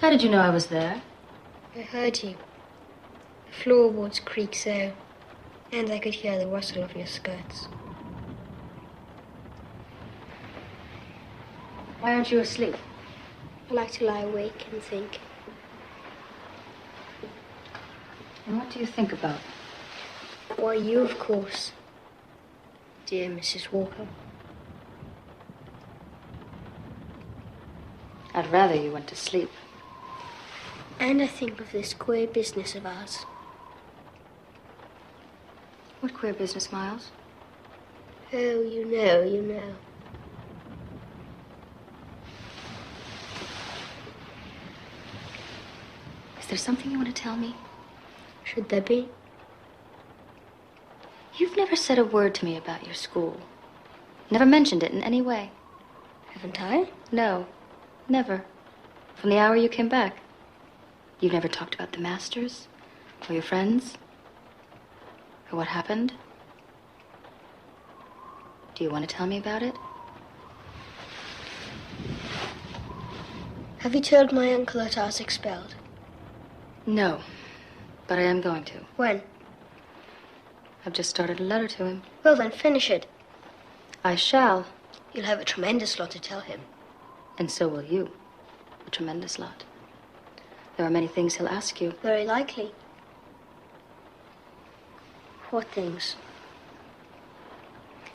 How did you know I was there? I heard you. The floorboards creak so, and I could hear the rustle of your skirts. Why aren't you asleep? I like to lie awake and think. And what do you think about? Why, you, of course, dear Mrs. Walker. I'd rather you went to sleep. And I think of this queer business of ours. What queer business, Miles? Oh, you know, you know. Is there something you want to tell me? Should there be? You've never said a word to me about your school. Never mentioned it in any way. Haven't I? No, never. From the hour you came back. You've never talked about the masters, or your friends, or what happened. Do you want to tell me about it? Have you told my uncle that I was expelled? No, but I am going to. When? I've just started a letter to him. Well, then finish it. I shall. You'll have a tremendous lot to tell him. And so will you. A tremendous lot. There are many things he'll ask you. Very likely. What things?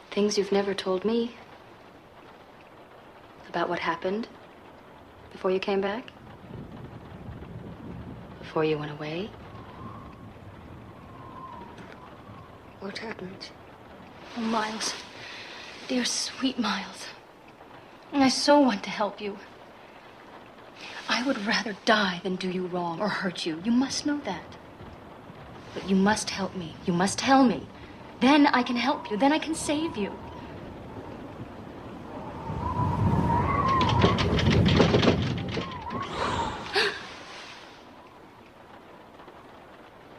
Things you've never told me. About what happened before you came back. Before you went away. What happened? Oh, Miles. Dear, sweet Miles. I so want to help you. I would rather die than do you wrong or hurt you. You must know that. But you must help me. You must tell me. Then I can help you. Then I can save you.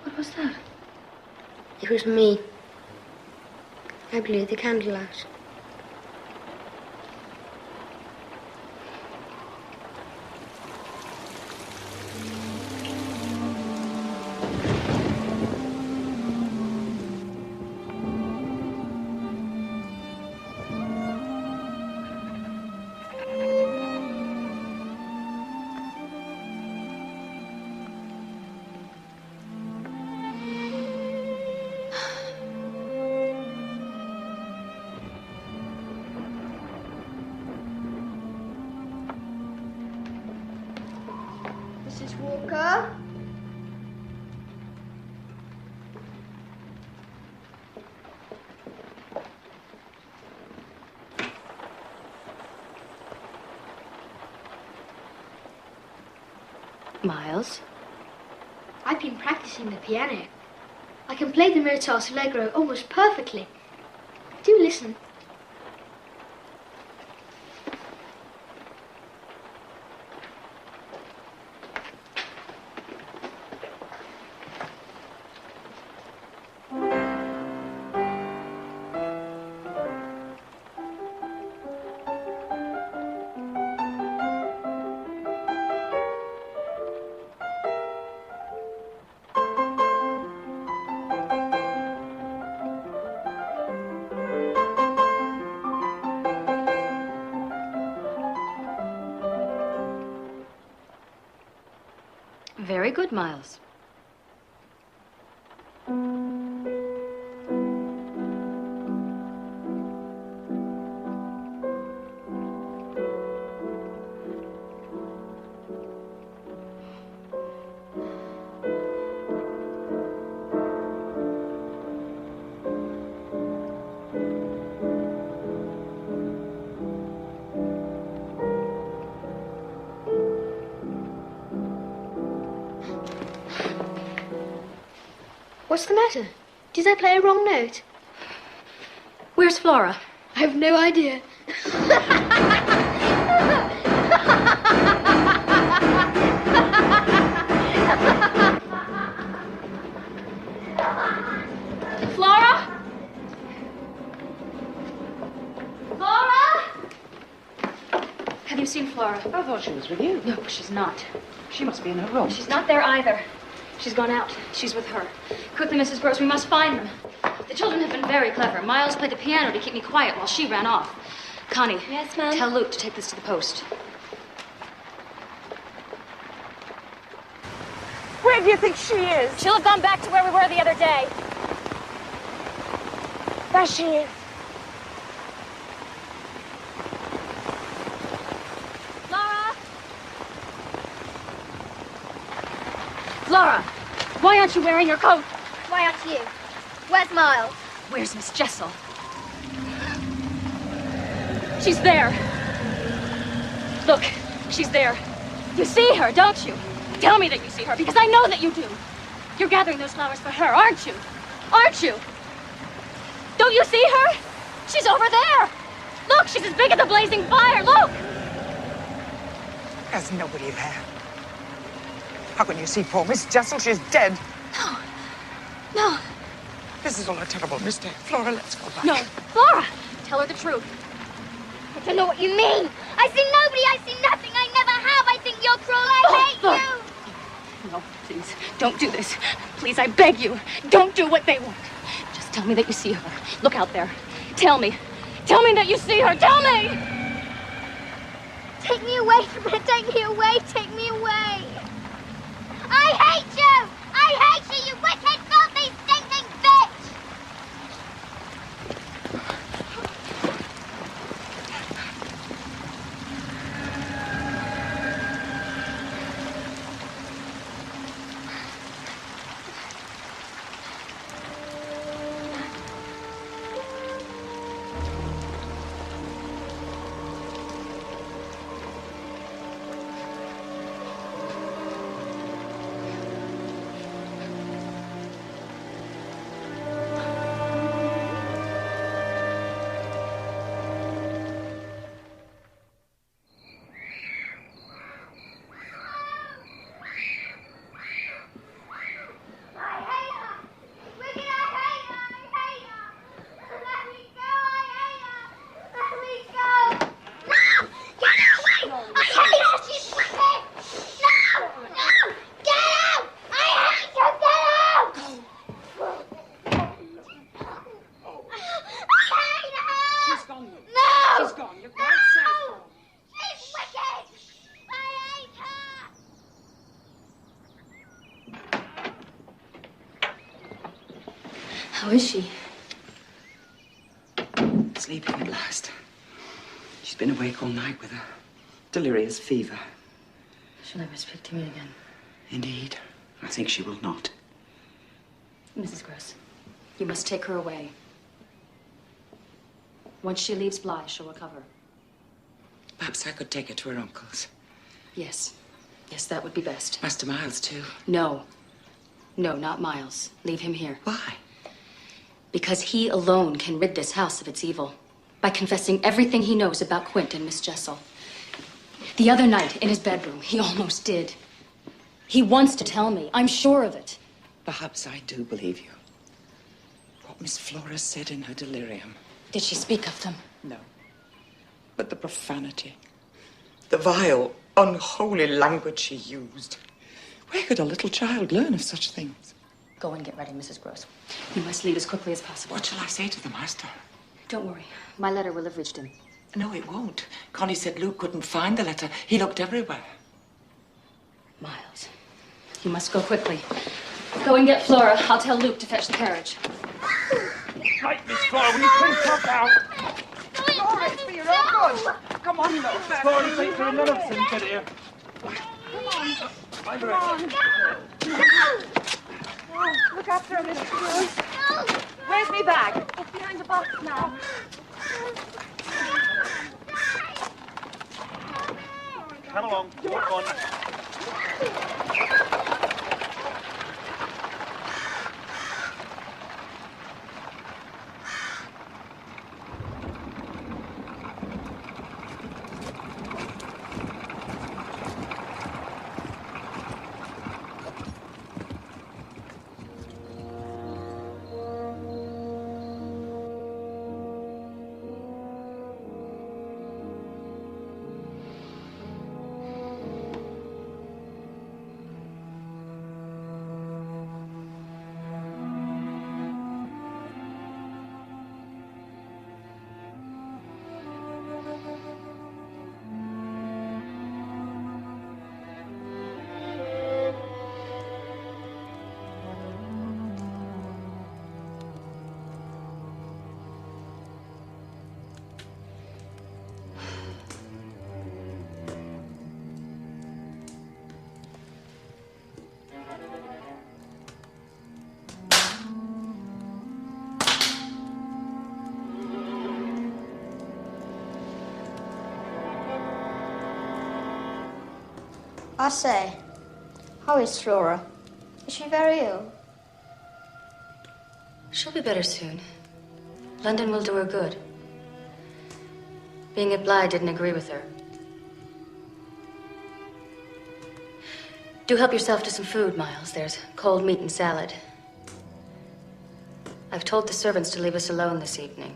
What was that? It was me. I blew the candle out. Mrs. Walker? Miles? I've been practicing the piano. I can play the Mozart's Allegro almost perfectly. Do listen. Very good, Miles. What's the matter? Did I play a wrong note? Where's Flora? I have no idea. Flora? Flora? Have you seen Flora? I thought she was with you. No, she's not. She must be in her room. She's not there either. She's gone out. She's with her. Quickly, Mrs. Gross, we must find them. The children have been very clever. Miles played the piano to keep me quiet while she ran off. Connie. Yes, ma'am? Tell Luke to take this to the post. Where do you think she is? She'll have gone back to where we were the other day. There she is. Laura! Flora, why aren't you wearing your coat? Why aren't you? Where's Miles? Where's Miss Jessel? She's there. Look, she's there. You see her, don't you? Tell me that you see her, because I know that you do. You're gathering those flowers for her, aren't you? Aren't you? Don't you see her? She's over there. Look, she's as big as a blazing fire. Look! There's nobody there. How can you see poor Miss Jessel? She's dead. No. No. This is all a terrible mistake. Flora, let's go back. No. Flora! Tell her the truth. I don't know what you mean. I see nobody. I see nothing. I never have. I think you're cruel. I hate you. No, please, don't do this. Please, I beg you, don't do what they want. Just tell me that you see her. Look out there. Tell me. Tell me that you see her. Tell me! Take me away from her. Take me away. Take me away. I hate you. I hate you, you wicked, filthy, stinking bitch. How is she? Sleeping at last. She's been awake all night with a delirious fever. She'll never speak to me again. Indeed. I think she will not. Mrs. Gross, you must take her away. Once she leaves Bly, she'll recover. Perhaps I could take her to her uncle's. Yes. Yes, that would be best. Master Miles, too. No. No, not Miles. Leave him here. Why? Because he alone can rid this house of its evil. By confessing everything he knows about Quint and Miss Jessel. The other night, in his bedroom, he almost did. He wants to tell me. I'm sure of it. Perhaps I do believe you. What Miss Flora said in her delirium. Did she speak of them? No. But the profanity, the vile, unholy language she used. Where could a little child learn of such things? Go and get ready, Mrs. Gross. You must leave as quickly as possible. What shall I say to the master? Don't worry. My letter will have reached him. No, it won't. Connie said Luke couldn't find the letter. He looked everywhere. Miles, you must go quickly. Go and get Flora. I'll tell Luke to fetch the carriage. Right, Miss Flora, will you please come out? Flora, it's for your own good. Come on, look. Flora, take her none of them, get here. Come on. Look after her, Mrs. Cruz. Where's me bag? It's behind the box now. Come along, walk on. I say, how is Flora? Is she very ill? She'll be better soon. London will do her good. Being at Bly didn't agree with her. Do help yourself to some food, Miles. There's cold meat and salad. I've told the servants to leave us alone this evening.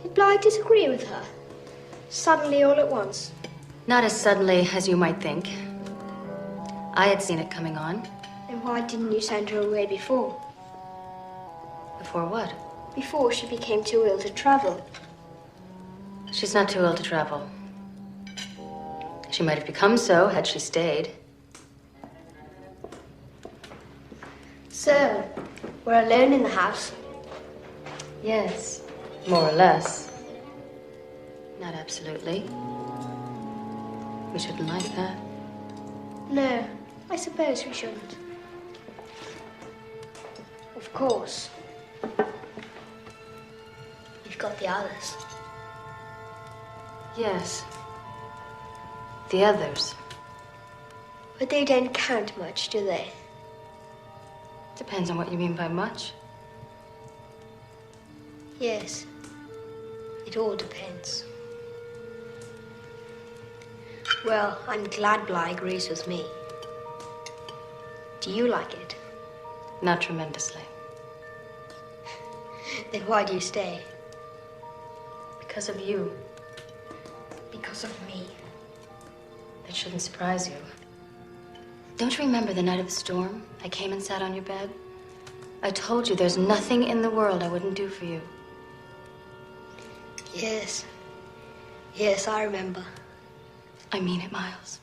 Did Bly disagree with her? Suddenly, all at once? Not as suddenly as you might think. I had seen it coming on. Then why didn't you send her away before? Before what? Before she became too ill to travel. She's not too ill to travel. She might have become so had she stayed. So, we're alone in the house? Yes, more or less. Not absolutely. We shouldn't like that. No, I suppose we shouldn't. Of course. You've got the others. Yes. The others. But they don't count much, do they? Depends on what you mean by much. Yes. It all depends. Well, I'm glad Bly agrees with me. Do you like it? Not tremendously. Then why do you stay? Because of you. Because of me. That shouldn't surprise you. Don't you remember the night of the storm? I came and sat on your bed. I told you there's nothing in the world I wouldn't do for you. Yes. Yes, I remember. I mean it, Miles.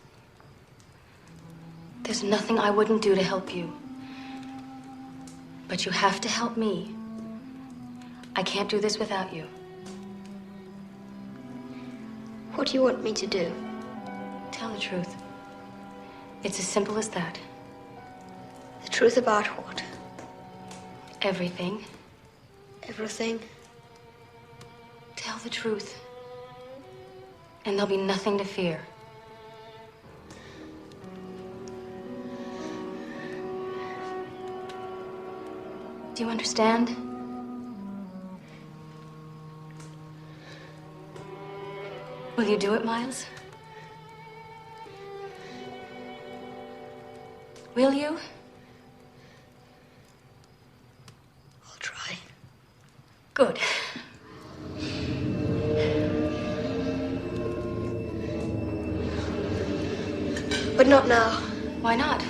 There's nothing I wouldn't do to help you. But you have to help me. I can't do this without you. What do you want me to do? Tell the truth. It's as simple as that. The truth about what? Everything. Everything. Tell the truth. And there'll be nothing to fear. Do you understand? Will you do it, Miles? Will you? I'll try. Good. But not now. Why not?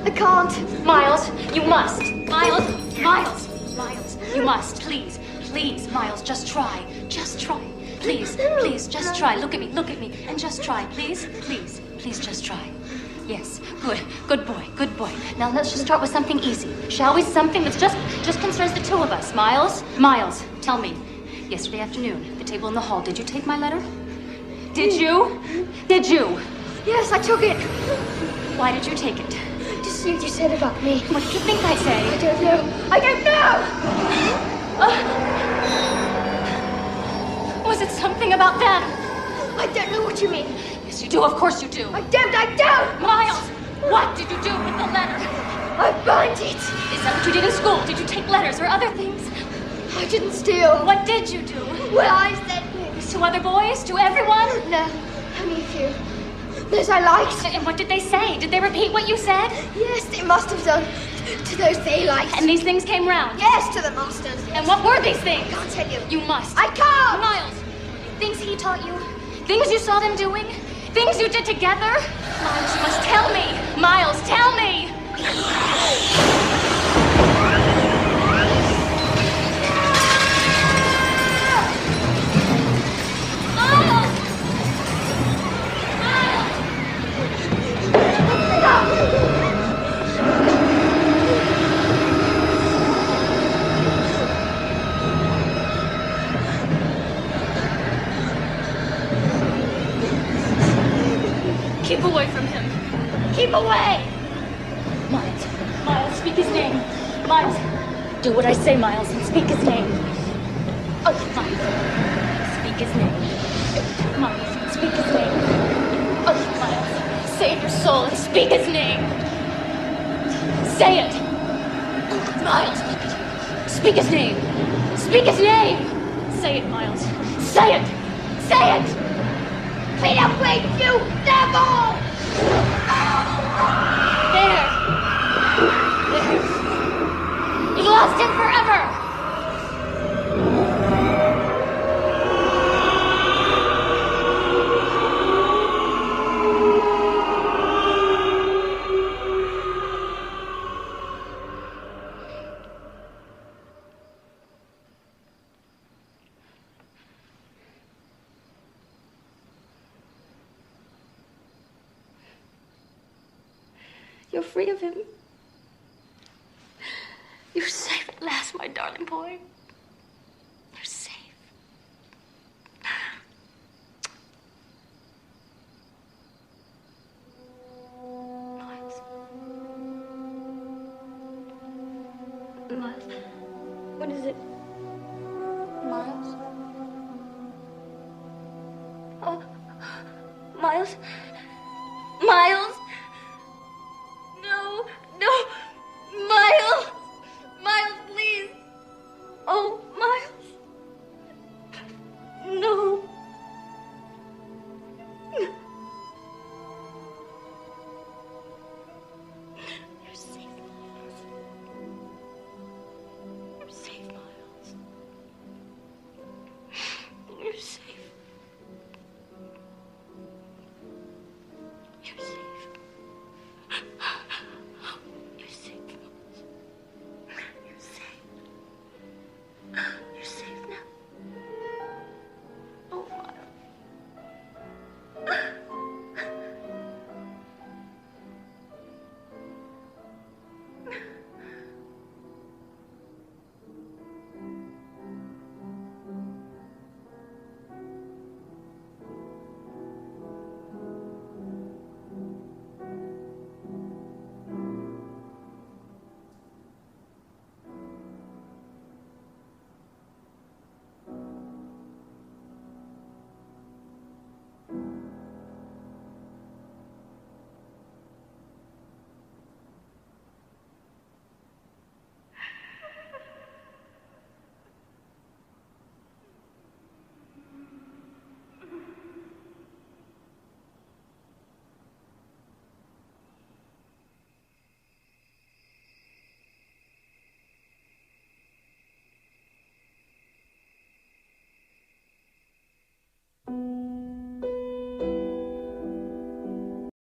I can't. Miles, you must. Miles, Miles, Miles, you must. Please, please, Miles, just try. Just try. Please, please, just try. Look at me, and just try. Please, please, please, just try. Yes, good boy. Now let's just start with something easy, shall we? Something that's just concerns the two of us. Miles, tell me. Yesterday afternoon, the table in the hall, did you take my letter? Did you? Did you? Yes, I took it. Why did you take it? Just what you said about me. What did you think I'd say? I don't know. I don't know! Was it something about them? I don't know what you mean. Yes, you do. Of course you do. I don't! Miles, what did you do with the letter? I burned it. Is that what you did in school? Did you take letters or other things? I didn't steal. What did you do? Well, I said things. To other boys? To everyone? No, only a few. Those I liked. And what did they say? Did they repeat what you said? Yes, they must have done. To those they liked. And these things came round? Yes, to the masters. Yes. And what were these things? I can't tell you. You must. I can't! Miles, things he taught you? Things you saw them doing? Things you did together? Miles, you must tell me. Miles, tell me. Keep away from him. Keep away! Miles, speak his name. Miles, do what I say, Miles, and speak his name. Oh, Miles, speak his name. Miles, speak his name. Oh, Miles, save your soul and speak his name. Say it. Miles, speak his name. Speak his name. Say it, Miles. Say it. Say it. Clean up, wait, you devil! There. You lost him forever. You're free of him. You're safe at last, my darling boy. You're safe. Miles. Miles. What is it? Miles? Oh, Miles?